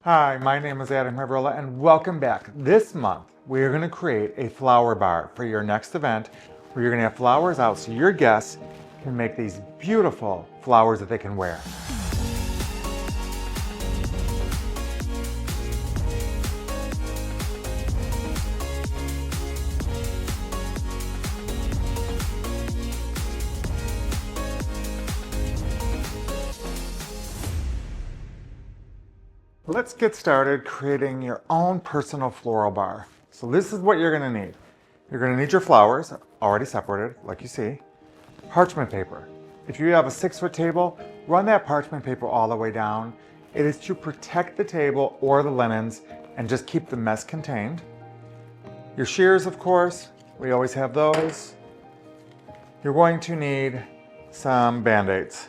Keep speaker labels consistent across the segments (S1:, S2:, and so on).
S1: Hi, my name is Adam Riverola and welcome back. This month we are going to create a flower bar for your next event where you're going to have flowers out so your guests can make these beautiful flowers that they can wear. Let's get started creating your own personal floral bar. So this is what you're going to need. You're going to need your flowers, already separated, like you see. Parchment paper. If you have a 6-foot table, run that parchment paper all the way down. It is to protect the table or the linens and just keep the mess contained. Your shears, of course, we always have those. You're going to need some band-aids.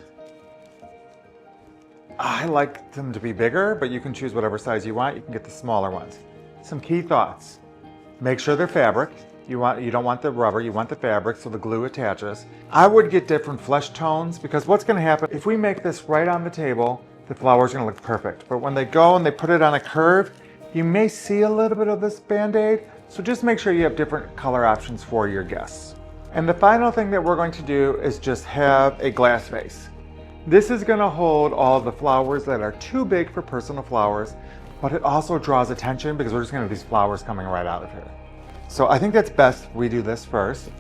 S1: I like them to be bigger, but you can choose whatever size you want. You can get the smaller ones. Some key thoughts. Make sure they're fabric. You don't want the rubber, you want the fabric so the glue attaches. I would get different flesh tones because what's going to happen, if we make this right on the table, the flower's going to look perfect. But when they go and they put it on a curve, you may see a little bit of this Band-Aid, so just make sure you have different color options for your guests. And the final thing that we're going to do is just have a glass vase. This is going to hold all the flowers that are too big for personal flowers, but it also draws attention because we're just going to have these flowers coming right out of here. So I think that's best we do this first.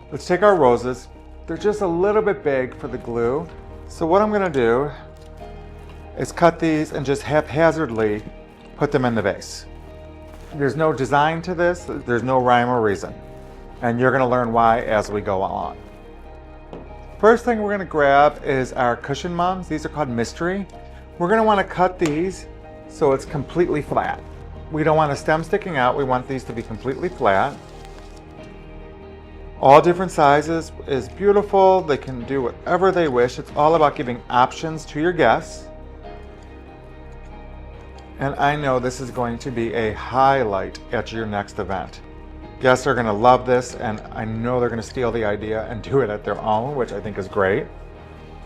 S1: Let's take our roses. They're just a little bit big for the glue. So what I'm going to do is cut these and just haphazardly put them in the vase. There's no design to this. There's no rhyme or reason. And you're going to learn why as we go along. First thing we're going to grab is our cushion mums. These are called mystery. We're going to want to cut these so it's completely flat. We don't want a stem sticking out. We want these to be completely flat. All different sizes is beautiful. They can do whatever they wish. It's all about giving options to your guests. And I know this is going to be a highlight at your next event. Guests are going to love this, and I know they're going to steal the idea and do it at their own, which I think is great.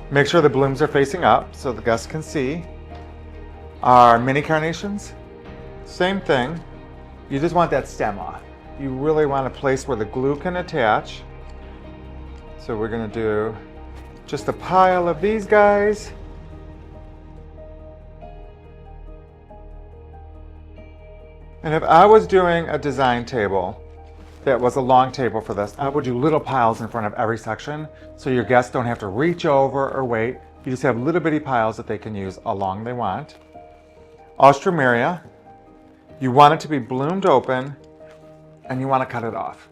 S1: Make sure the blooms are facing up so the guests can see. Our mini carnations, same thing. You just want that stem off. You really want a place where the glue can attach. So we're going to do just a pile of these guys. And if I was doing a design table that was a long table for this, I would do little piles in front of every section so your guests don't have to reach over or wait. You just have little bitty piles that they can use along they want. Alstroemeria, you want it to be bloomed open and you want to cut it off.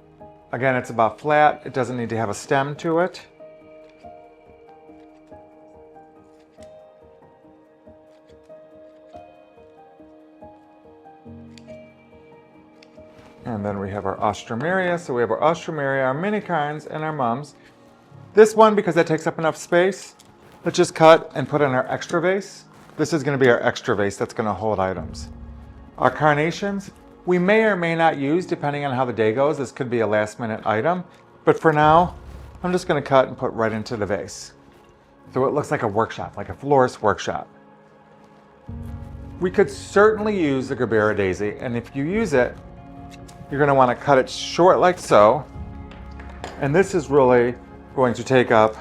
S1: Again, it's about flat. It doesn't need to have a stem to it. And then we have our Alstroemeria. So we have our Alstroemeria, our mini carns, and our mums. This one, because that takes up enough space, let's just cut and put in our extra vase. This is going to be our extra vase that's going to hold items. Our carnations, we may or may not use depending on how the day goes. This could be a last minute item. But for now, I'm just going to cut and put right into the vase. So it looks like a workshop, like a florist workshop. We could certainly use the Gerbera daisy, and if you use it, you're going to want to cut it short like so. And this is really going to take up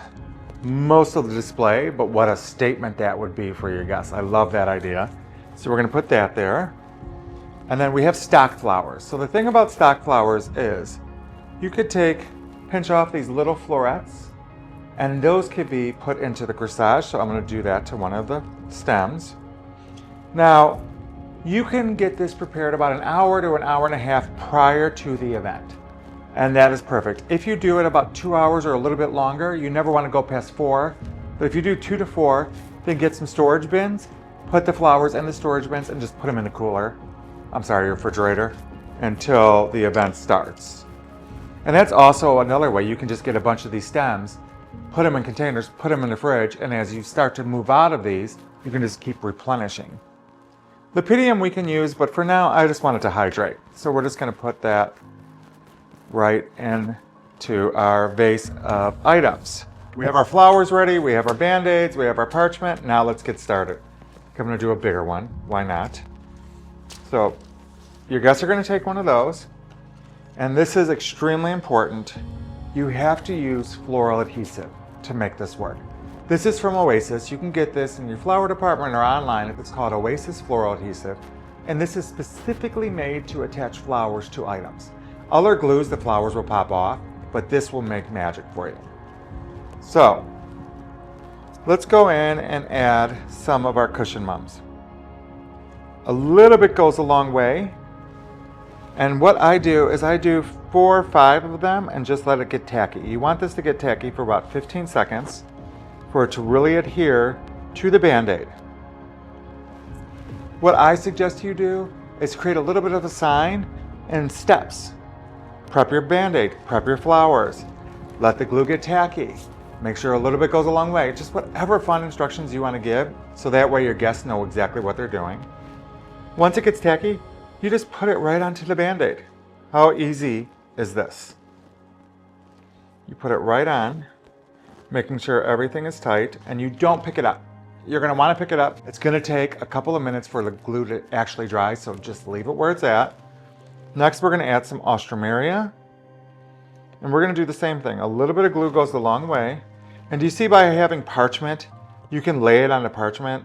S1: most of the display, but what a statement that would be for your guests. I love that idea. So we're going to put that there. And then we have stock flowers. So the thing about stock flowers is you could pinch off these little florets, and those could be put into the corsage. So I'm going to do that to one of the stems. Now, you can get this prepared about an hour to an hour and a half prior to the event. And that is perfect. If you do it about 2 hours or a little bit longer, you never want to go past 4. But if you do 2 to 4, then get some storage bins, put the flowers in the storage bins, and just put them in the cooler. Your refrigerator, until the event starts. And that's also another way. You can just get a bunch of these stems, put them in containers, put them in the fridge, and as you start to move out of these, you can just keep replenishing. Lepidium we can use, but for now I just want it to hydrate. So we're just going to put that right into our vase of items. We have our flowers ready, we have our band-aids, we have our parchment. Now let's get started. I'm gonna do a bigger one, why not? So your guests are gonna take one of those, and this is extremely important. You have to use floral adhesive to make this work. This is from Oasis. You can get this in your flower department or online. It's called Oasis Floral Adhesive, and this is specifically made to attach flowers to items. Other glues, the flowers will pop off, but this will make magic for you. So let's go in and add some of our cushion mums. A little bit goes a long way. And what I do is I do 4 or 5 of them and just let it get tacky. You want this to get tacky for about 15 seconds for it to really adhere to the Band-Aid. What I suggest you do is create a little bit of a sign and steps. Prep your Band-Aid, prep your flowers, let the glue get tacky. Make sure a little bit goes a long way. Just whatever fun instructions you want to give, so that way your guests know exactly what they're doing. Once it gets tacky, you just put it right onto the Band-Aid. How easy is this? You put it right on, making sure everything is tight, and you don't pick it up. You're gonna wanna pick it up. It's gonna take a couple of minutes for the glue to actually dry, so just leave it where it's at. Next, we're gonna add some Ostromeria, and we're gonna do the same thing. A little bit of glue goes a long way. And do you see by having parchment, you can lay it on the parchment,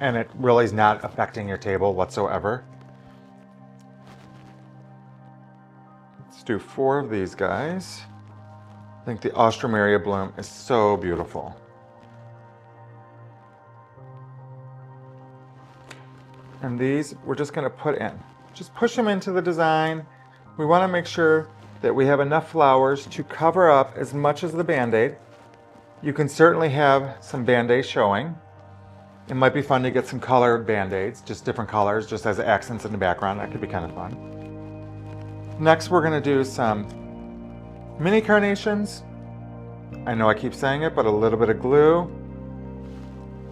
S1: and it really is not affecting your table whatsoever. Let's do 4 of these guys. I think the Ostromeria bloom is so beautiful. And these we're just gonna put in. Just push them into the design. We wanna make sure that we have enough flowers to cover up as much as the Band-Aid. You can certainly have some Band-Aids showing. It might be fun to get some colored Band-Aids, just different colors, just as accents in the background. That could be kind of fun. Next, we're gonna do some mini carnations. I know I keep saying it, but a little bit of glue.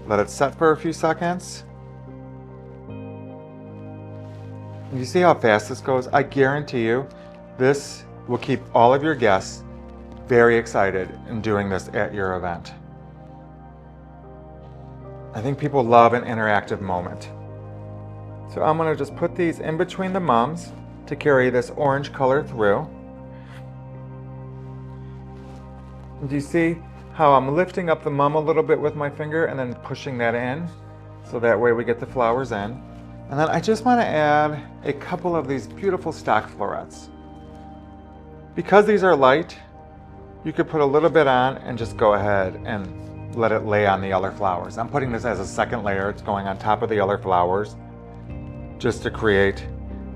S1: Let it set for a few seconds. And you see how fast this goes? I guarantee you, this will keep all of your guests very excited in doing this at your event. I think people love an interactive moment. So I'm gonna just put these in between the mums to carry this orange color through. Do you see how I'm lifting up the mum a little bit with my finger and then pushing that in? So that way we get the flowers in. And then I just wanna add a couple of these beautiful stock florets. Because these are light, you could put a little bit on and just go ahead and let it lay on the other flowers. I'm putting this as a second layer. It's going on top of the other flowers just to create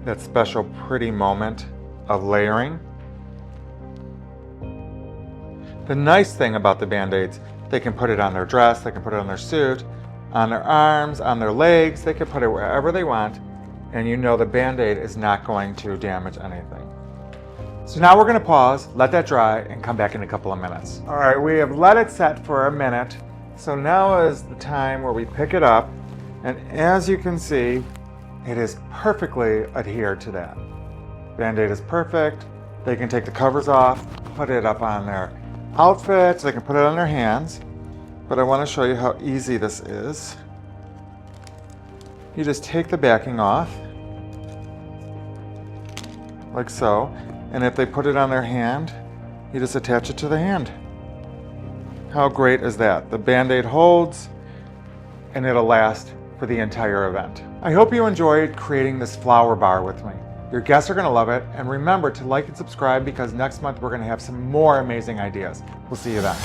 S1: that special pretty moment of layering. The nice thing about the Band-Aids, they can put it on their dress, they can put it on their suit, on their arms, on their legs, they can put it wherever they want, and you know the Band-Aid is not going to damage anything. So now we're gonna pause, let that dry, and come back in a couple of minutes. All right, we have let it set for a minute. So now is the time where we pick it up, and as you can see, it is perfectly adhered to that. Band-Aid is perfect. They can take the covers off, put it up on their outfits, they can put it on their hands, but I wanna show you how easy this is. You just take the backing off, like so. And if they put it on their hand, you just attach it to the hand. How great is that? The Band-Aid holds, and it'll last for the entire event. I hope you enjoyed creating this flower bar with me. Your guests are gonna love it, and remember to like and subscribe because next month we're gonna have some more amazing ideas. We'll see you then.